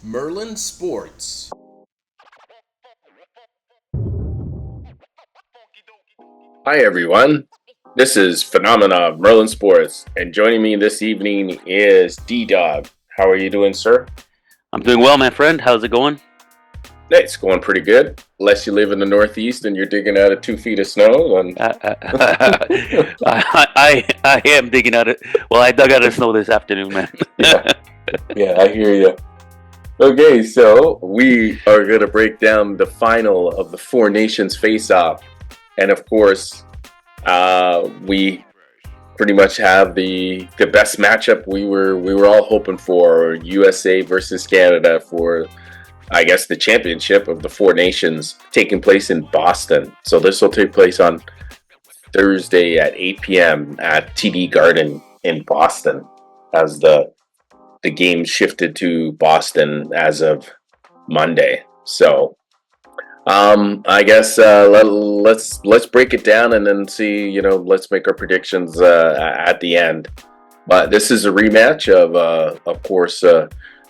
Merlinsports. Hi everyone, this is Phenomena of Merlinsports, and joining me this evening is Ddawg. How are you doing, sir? I'm doing well, my friend. How's it going? It's going pretty good. Unless you live in the Northeast and you're digging out of 2 feet of snow. And I am digging out it. Well, I dug out of snow this afternoon, man. yeah, I hear you. Okay, so we are going to break down the final of the Four Nations face-off, and of course, we pretty much have the best matchup we were all hoping for: USA versus Canada for, I guess, the championship of the Four Nations, taking place in Boston. So this will take place on Thursday at 8 p.m. at TD Garden in Boston, as the game shifted to Boston as of Monday. So I guess let's break it down and then see. Let's make our predictions at the end. But this is a rematch of course,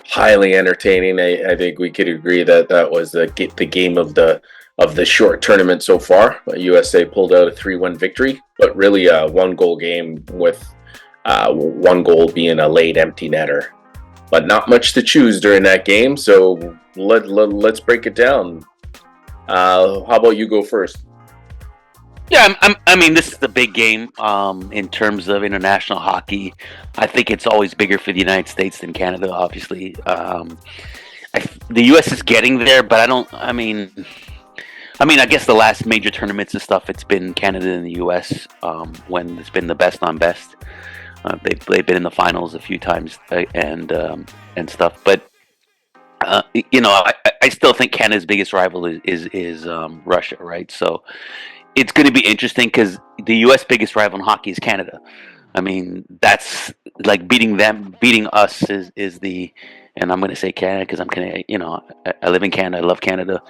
highly entertaining. I think we could agree that was the game of the short tournament so far. USA pulled out a 3-1 victory, but really a one-goal game with one goal being a late empty netter. But not much to choose during that game, so let's break it down. How about you go first? Yeah, I mean, this is the big game in terms of international hockey. I think it's always bigger for the United States than Canada, obviously. The U.S. is getting there, but I mean, I guess the last major tournaments and stuff, it's been Canada and the U.S. When it's been the best on best. They've been in the finals a few times and stuff, but I still think Canada's biggest rival is Russia, right? So it's going to be interesting because the U.S. biggest rival in hockey is Canada. I mean, that's like beating us is the, and I'm going to say Canada because I'm Canadian. I live in Canada. I love Canada.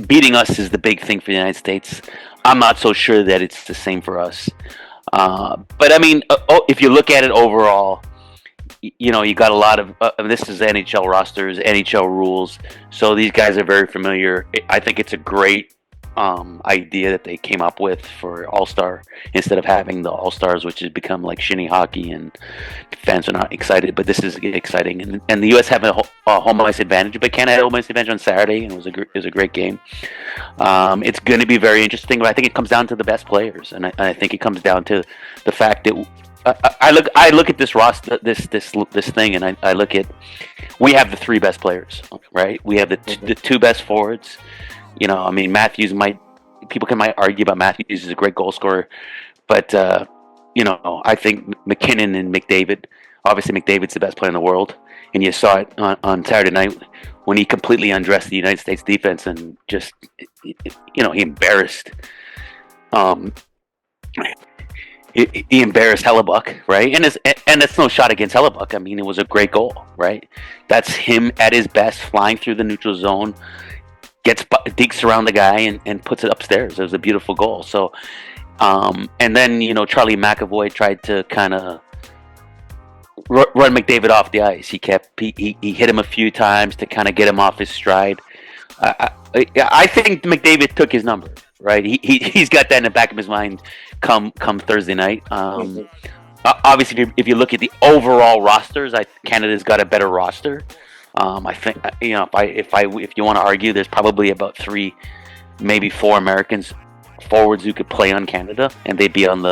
Beating us is the big thing for the United States. I'm not so sure that it's the same for us. But I mean, if you look at it overall, you got a lot of this is NHL rosters, NHL rules, so these guys are very familiar. I think it's a great idea that they came up with for All-Star instead of having the All-Stars, which has become like shinny hockey and fans are not excited. But this is exciting, and the U.S. have a home ice advantage, but Canada had a home ice advantage on Saturday, and it was a great game. It's going to be very interesting, but I think it comes down to the best players, and I think it comes down to the fact that I look at this roster, this thing, and I look at, we have the three best players, right? We have the two best forwards. I mean, people might argue about Matthews is a great goal scorer, but I think McKinnon and McDavid. Obviously, McDavid's the best player in the world, and you saw it on Saturday night when he completely undressed the United States defense and just, he embarrassed. He embarrassed Hellebuck, right? And it's no shot against Hellebuck. I mean, it was a great goal, right? That's him at his best, flying through the neutral zone, digs around the guy and puts it upstairs. It was a beautiful goal. So, and then Charlie McAvoy tried to kind of run McDavid off the ice. He hit him a few times to kind of get him off his stride. I think McDavid took his number, right? He's got that in the back of his mind come Thursday night. Obviously, if you look at the overall rosters, Canada's got a better roster. I think if you want to argue, there's probably about 3, maybe 4 Americans forwards who could play on Canada, and they'd be on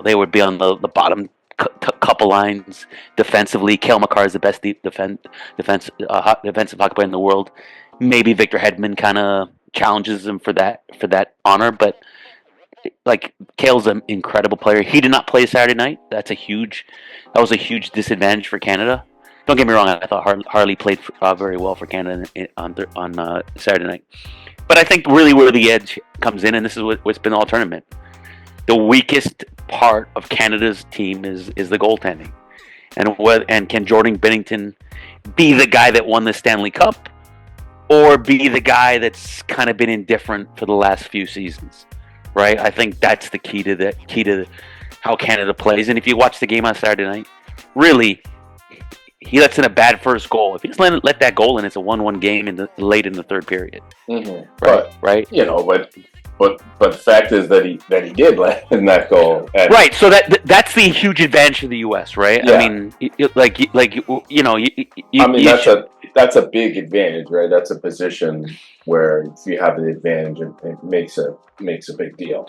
they would be on the bottom couple lines defensively. Cale Makar is the best defensive hockey player in the world. Maybe Victor Hedman kind of challenges him for that honor, but like, Cale's an incredible player. He did not play Saturday night. That was a huge disadvantage for Canada. Don't get me wrong. I thought Harley played very well for Canada on Saturday night. But I think really where the edge comes in, and this is what's been all tournament, the weakest part of Canada's team is the goaltending, and can Jordan Binnington be the guy that won the Stanley Cup, or be the guy that's kind of been indifferent for the last few seasons, right? I think that's the key to how Canada plays. And if you watch the game on Saturday night, really, he lets in a bad first goal. If he just let that goal in, it's a 1-1 game late in the third period. Mm-hmm. Right, right. But the fact is that he did let in that goal. And right. So that's the huge advantage for the U.S. Right. Yeah. I mean, that's a big advantage, right? That's a position where if you have the advantage, it makes a big deal.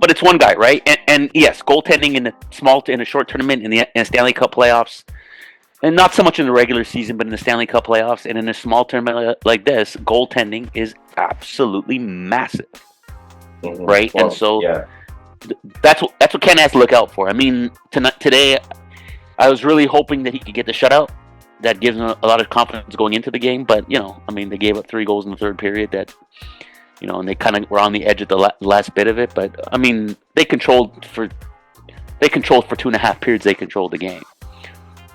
But it's one guy, right? And yes, goaltending in a short tournament in the Stanley Cup playoffs, and not so much in the regular season, but in the Stanley Cup playoffs and in a small tournament like this, goaltending is absolutely massive, right? Well, and so that's what Ken has to look out for. I mean, today, I was really hoping that he could get the shutout. That gives him a lot of confidence going into the game. But I mean, they gave up 3 goals in the third period. And they kind of were on the edge of the last bit of it. But I mean, they controlled for 2.5 periods. They controlled the game,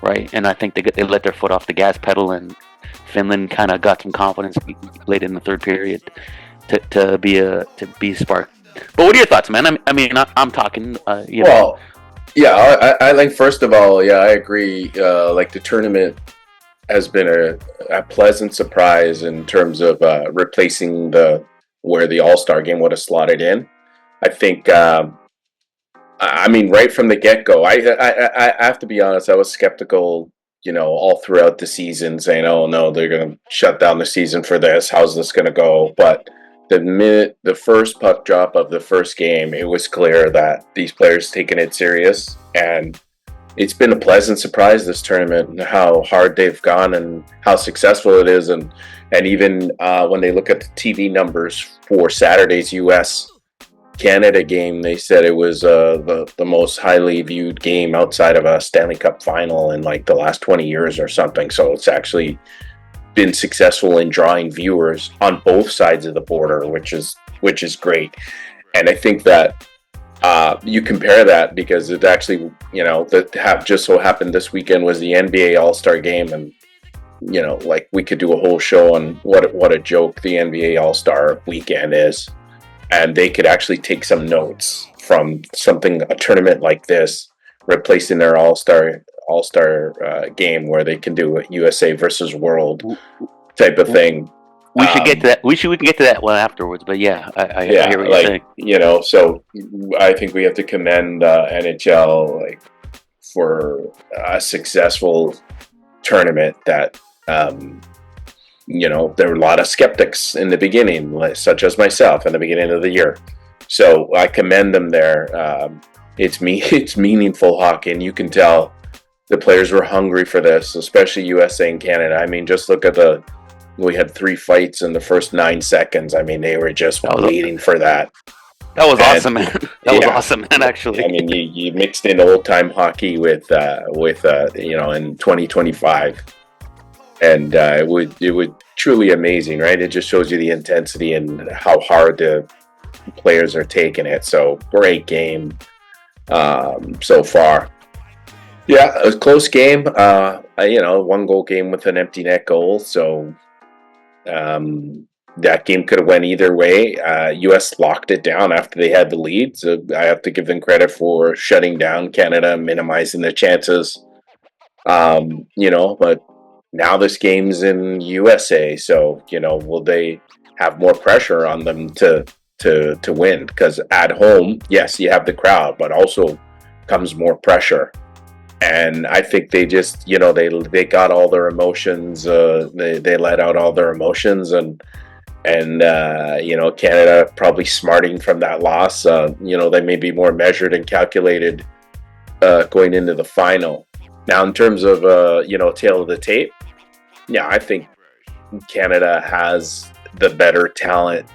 right? And I think they let their foot off the gas pedal, and Finland kind of got some confidence late in the third period to be sparked. But what are your thoughts, man? I mean, I'm talking. Well, yeah, I think first of all, yeah, I agree. Like the tournament has been a pleasant surprise in terms of replacing where the All-Star game would have slotted in. I think. I mean, right from the get-go, I have to be honest. I was skeptical, all throughout the season, saying, "Oh no, they're going to shut down the season for this. How's this going to go?" But the minute the first puck drop of the first game, it was clear that these players taking it serious, and it's been a pleasant surprise this tournament, how hard they've gone and how successful it is, and even when they look at the TV numbers for Saturday's U.S. Canada game, they said it was the most highly viewed game outside of a Stanley Cup final in like the last 20 years or something. So it's actually been successful in drawing viewers on both sides of the border, which is great. And I think that you compare that because it actually, that just so happened this weekend was the NBA All-Star game, and like we could do a whole show on what a joke the NBA All-Star weekend is. And they could actually take some notes from a tournament like this, replacing their All-Star game where they can do a USA versus World type of thing. We should get to that. We can get to that one afterwards. But yeah, I hear what you're saying. So I think we have to commend NHL for a successful tournament that. There were a lot of skeptics in the beginning, such as myself in the beginning of the year. So I commend them there. It's meaningful hockey, and you can tell the players were hungry for this, especially USA and Canada. I mean, just look at we had 3 fights in the first 9 seconds. I mean, they were just waiting for that. That was awesome, man. That was awesome, man, actually. I mean, you mixed in old-time hockey with in 2025. And it would truly amazing, right? It just shows you the intensity and how hard the players are taking it. So great game so far. Yeah, a close game. 1-goal game with an empty net goal. So that game could have went either way. U.S. locked it down after they had the lead. So I have to give them credit for shutting down Canada, minimizing the chances. But now this game's in USA, so will they have more pressure on them to win? Because at home, yes, you have the crowd, but also comes more pressure. And I think they just they got all their emotions. They let out all their emotions, and Canada probably smarting from that loss. They may be more measured and calculated going into the final. Now, in terms of tail of the tape. Yeah, I think Canada has the better talent,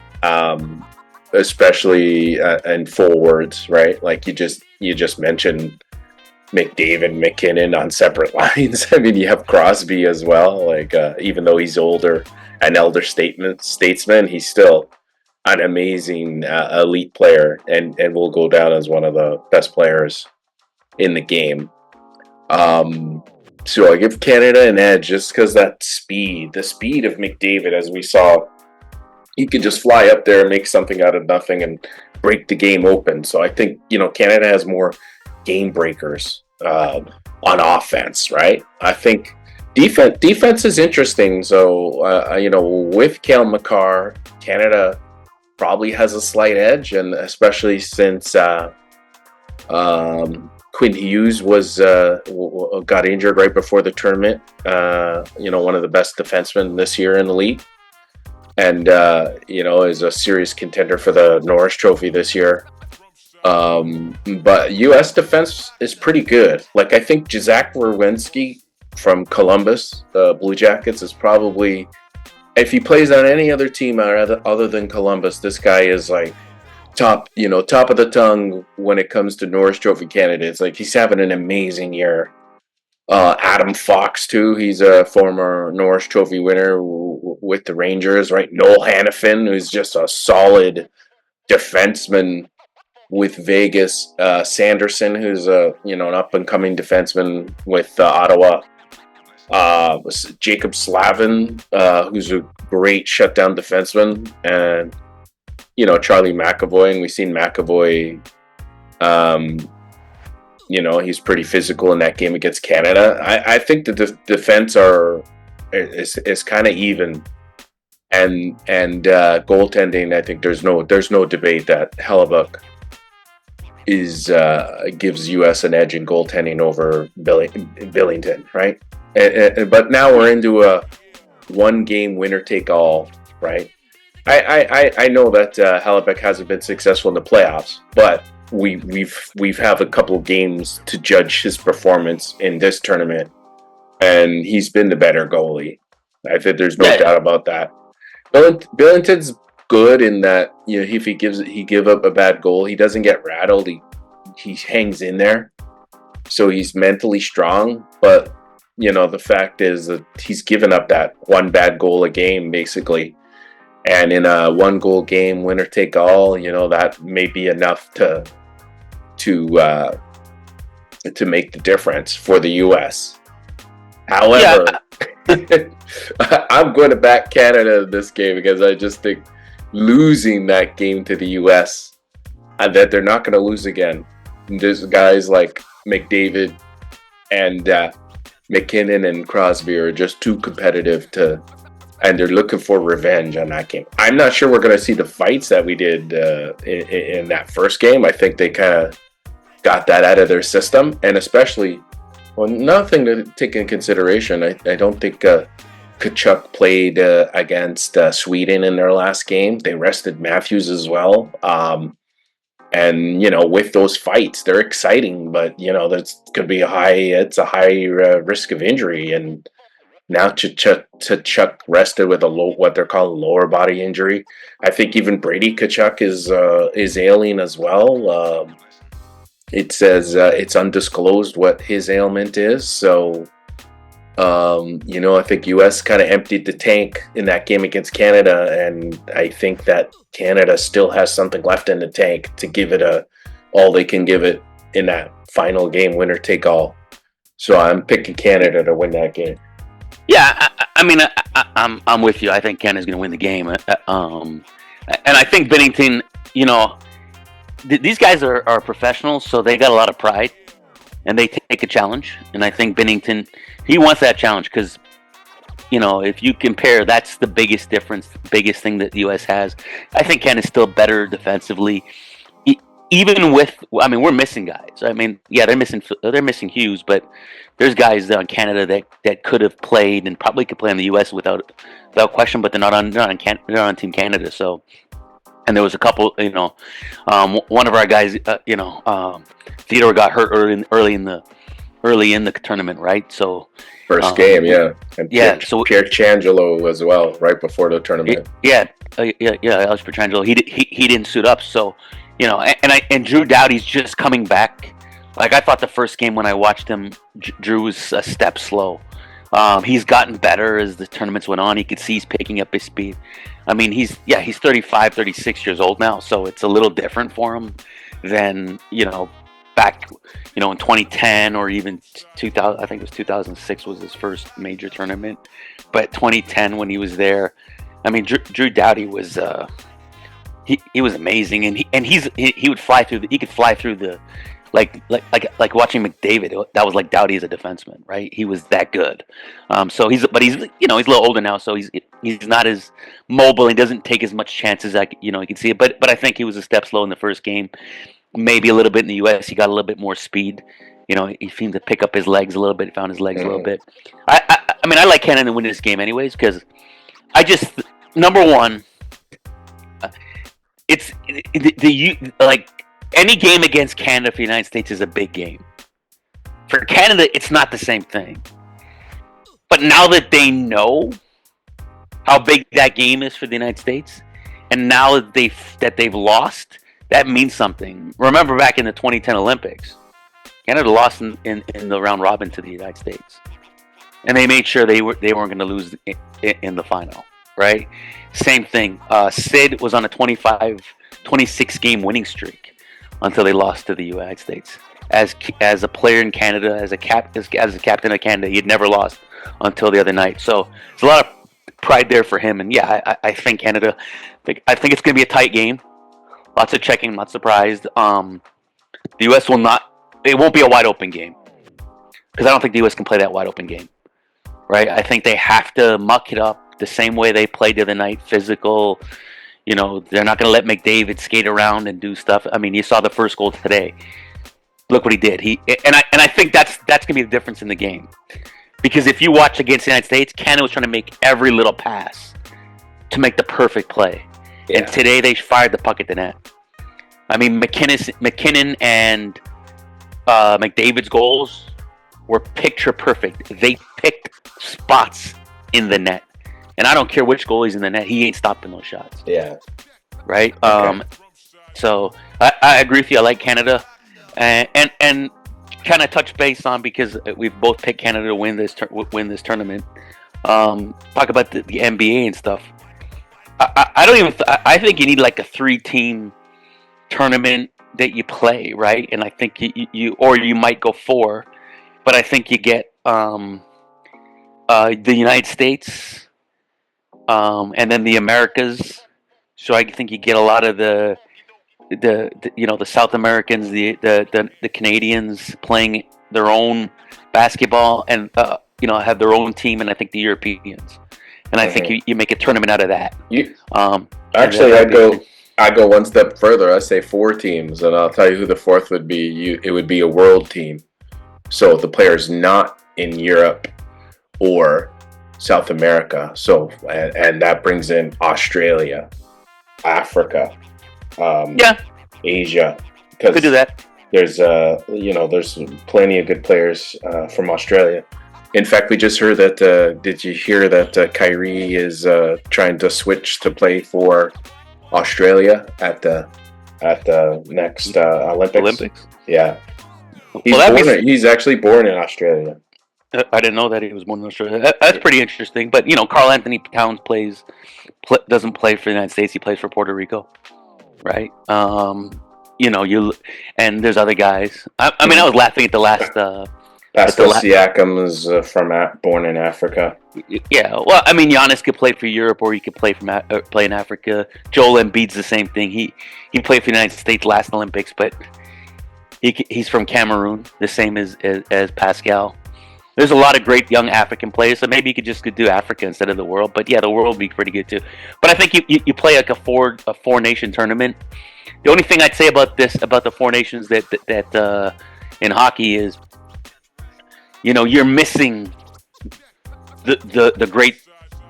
especially in forwards, right? Like you just mentioned McDavid, McKinnon on separate lines. I mean, you have Crosby as well. Like even though he's older, an elder statesman, he's still an amazing elite player, and will go down as one of the best players in the game. So I give Canada an edge just because the speed of McDavid, as we saw, he could just fly up there and make something out of nothing and break the game open. So I think, Canada has more game breakers on offense, right? I think defense is interesting. So with Cale Makar, Canada probably has a slight edge, and especially since Quinn Hughes was got injured right before the tournament. One of the best defensemen this year in the league, and is a serious contender for the Norris Trophy this year. But U.S. defense is pretty good. Like, I think Zach Werenski from Columbus, the Blue Jackets, is probably, if he plays on any other team other than Columbus, this guy is like top of the tongue when it comes to Norris Trophy candidates. Like, he's having an amazing year. Adam Fox too. He's a former Norris Trophy winner with the Rangers, right? Noel Hannafin, who's just a solid defenseman with Vegas. Sanderson, who's an up and coming defenseman with Ottawa. Jacob Slavin, who's a great shutdown defenseman, and Charlie McAvoy. And we've seen McAvoy. He's pretty physical in that game against Canada. I think the defense is kind of even, and goaltending. I think there's no debate that Hellebuck gives U.S. an edge in goaltending over Billington, right? But now we're into a one game winner take all, right? I know that Hellebuck hasn't been successful in the playoffs, but we've have a couple of games to judge his performance in this tournament, and he's been the better goalie. I think there's no doubt about that. Billington's good in that if he give up a bad goal, he doesn't get rattled. He hangs in there, so he's mentally strong. But the fact is that he's given up that one bad goal a game basically, and in a one goal game winner take all, that may be enough to make the difference for the U.S. However, I'm going to back Canada in this game because I just think losing that game to the U.S. and that they're not going to lose again. There's guys like McDavid and McKinnon and Crosby are just too competitive and they're looking for revenge on that game. I'm not sure we're going to see the fights that we did in that first game. I think they kind of got that out of their system, and especially, nothing to take in consideration. I don't think Tkachuk played against Sweden in their last game. They rested Matthews as well. And with those fights, they're exciting, but that's could be a high risk of injury. And now Tkachuk rested with what they're calling lower body injury. I think even Brady Tkachuk is ailing as well. It says it's undisclosed what his ailment is. So, I think U.S. kind of emptied the tank in that game against Canada, and I think that Canada still has something left in the tank to give it all they can give it in that final game, winner take all. So I'm picking Canada to win that game. Yeah, I'm with you. I think Canada's going to win the game, and I think Binnington. These guys are professionals, so they got a lot of pride, and they take a challenge. And I think Binnington, he wants that challenge because, if you compare, that's the biggest difference, biggest thing that the U.S. has. I think Canada's still better defensively, even with. We're missing guys. They're missing Hughes, but there's guys on Canada that could have played and probably could play on the U.S. without question, but they're not on Team Canada. So. And there was a couple, one of our guys, Theodore got hurt early in the tournament, right? So first game, yeah, and so Pierre Changelo as well, right before the tournament. Alex Pietrangelo, he didn't suit up, so and Drew Doughty's just coming back. Like, I thought the first game when I watched him, Drew was a step slow. He's gotten better as the tournaments went on. You could see he's picking up his speed. He's 35, 36 years old now, so it's a little different for him than, back, in 2010 or even 2000. I think it was 2006 was his first major tournament. But 2010 when he was there, Drew Doughty was he was amazing, and he would fly through he could fly through the like watching McDavid. That was like Doughty as a defenseman, right? He was that good. So he's a little older now, so he's not as mobile. He doesn't take as much chances. You can see it, but I think he was a step slow in the first game. Maybe a little bit in the U.S. He got a little bit more speed. He seemed to pick up his legs a little bit. Found his legs a little bit. I mean, I like Canada to win this game anyways because I just number one, it's like any game against Canada for the United States is a big game. For Canada, it's not the same thing. But now that they know how big that game is for the United States, and now that they've lost, that means something. Remember back in the 2010 Olympics, Canada lost in the round robin to the United States, and they made sure they weren't going to lose in the final. Right? Same thing. Sid was on a 26 game winning streak until they lost to the United States. As a player in Canada, as a captain of Canada, he had never lost until the other night. So there's a lot of pride there for him. And yeah, I think Canada. I think it's going to be a tight game. Lots of checking. I'm not surprised. The U.S. will not. It won't be a wide open game because I don't think the U.S. can play that wide open game. Right? I think they have to muck it up the same way they played the other night. Physical. They're not going to let McDavid skate around and do stuff. I mean, you saw the first goal today. Look what he did. I think that's going to be the difference in the game. Because if you watch against the United States, Canada was trying to make every little pass to make the perfect play. Yeah. And today they fired the puck at the net. I mean, McKinnon and McDavid's goals were picture perfect. They picked spots in the net. And I don't care which goalie's in the net, he ain't stopping those shots. Yeah. Right? Okay. So I agree with you. I like Canada. And kind of touch base on, because we've both picked Canada to win this tournament. Talk about the NBA and stuff. I think you need like a 3-team tournament that you play, right? And I think you might go 4, but I think you get the United States, and then the Americas. So I think you get a lot of the South Americans, the Canadians playing their own basketball, and have their own team, and I think the Europeans, and I think you make a tournament out of that. Actually, I go one step further. I say 4 teams, and I'll tell you who the 4th would be. It would be a world team, so the players not in Europe or South America. So and that brings in Australia, Africa. Asia, because could do that. There's there's plenty of good players from Australia. In fact, we just heard that. Did you hear that Kyrie is trying to switch to play for Australia at the next Olympics? Yeah, he's actually born in Australia. I didn't know that he was born in Australia. That's pretty interesting. But Karl Anthony Towns doesn't play for the United States. He plays for Puerto Rico. Right, and there's other guys. I mean, I was laughing at the last. Pascal Siakam is born in Africa. Yeah, well, I mean, Giannis could play for Europe, or he could play play in Africa. Joel Embiid's the same thing. He played for the United States last Olympics, but he's from Cameroon, the same as Pascal. There's a lot of great young African players, so maybe you could just do Africa instead of the world. But yeah, the world would be pretty good too. But I think you play like a four nation tournament. The only thing I'd say about the 4 nations that in hockey is, you're missing the great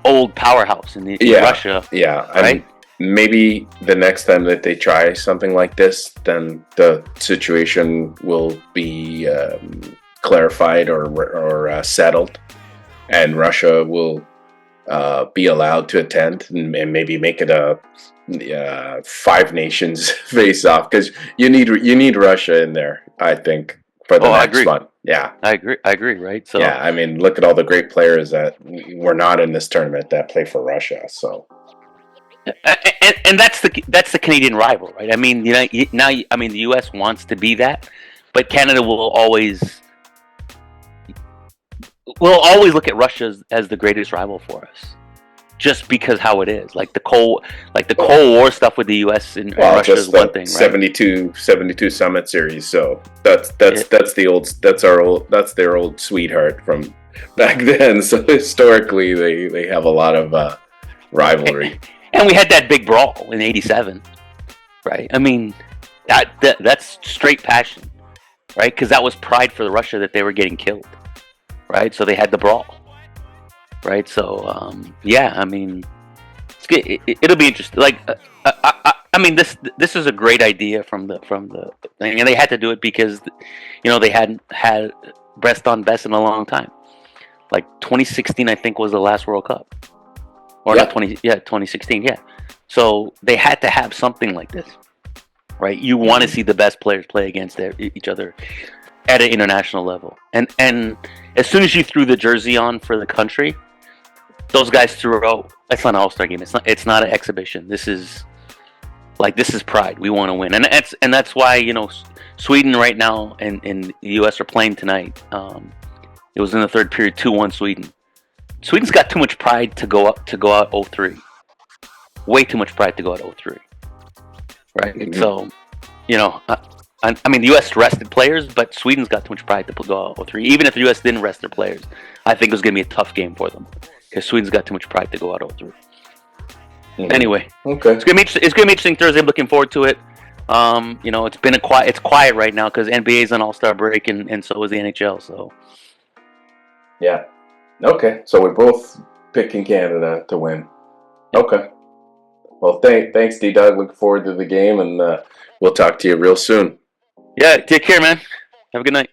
old powerhouse in Russia. Yeah, right. Maybe the next time that they try something like this, then the situation will be clarified or settled, and Russia will be allowed to attend, and maybe make it a 5 nations face off, because you need Russia in there, I think, for the next one. Yeah, I agree. Right. So yeah, I mean, look at all the great players that were not in this tournament that play for Russia. So. And that's the Canadian rival, right? I mean, I mean, the U.S. wants to be that, but Canada will always look at Russia as the greatest rival for us. just because how it is. Like the Cold War stuff with the U.S. and Russia is one thing, right? 72 Summit Series. So that's their old sweetheart from back then. So historically, they have a lot of rivalry. And we had that big brawl in '87, right? I mean, that's straight passion, right? Because that was pride for Russia that they were getting killed, right? So they had the brawl, right? So yeah, I mean, it'll be interesting. Like, I mean, this is a great idea from the thing, and they had to do it because, they hadn't had best on best in a long time. Like 2016, I think, was the last World Cup, or not 2016, yeah. So they had to have something like this, right? You want to see the best players play against each other at an international level, and as soon as you threw the jersey on for the country, those guys threw out. It's not an all-star game. It's not an exhibition. This is pride. We want to win, and that's why Sweden right now and the U.S. are playing tonight. It was in the third period, 2-1 Sweden. Sweden's got too much pride to go out 0-3. Way too much pride to go out 0-3. Right? Mm-hmm. So, I mean, the U.S. rested players, but Sweden's got too much pride to go out 0-3. Even if the U.S. didn't rest their players, I think it was going to be a tough game for them because Sweden's got too much pride to go out 0-3. Mm-hmm. Anyway, okay, it's gonna be interesting Thursday. I'm looking forward to it. It's quiet right now because NBA's on All-Star break and so is the NHL. So. Yeah. Okay. So we're both picking Canada to win. Okay. Well, thanks, Ddawg. Looking forward to the game, and we'll talk to you real soon. Yeah. Take care, man. Have a good night.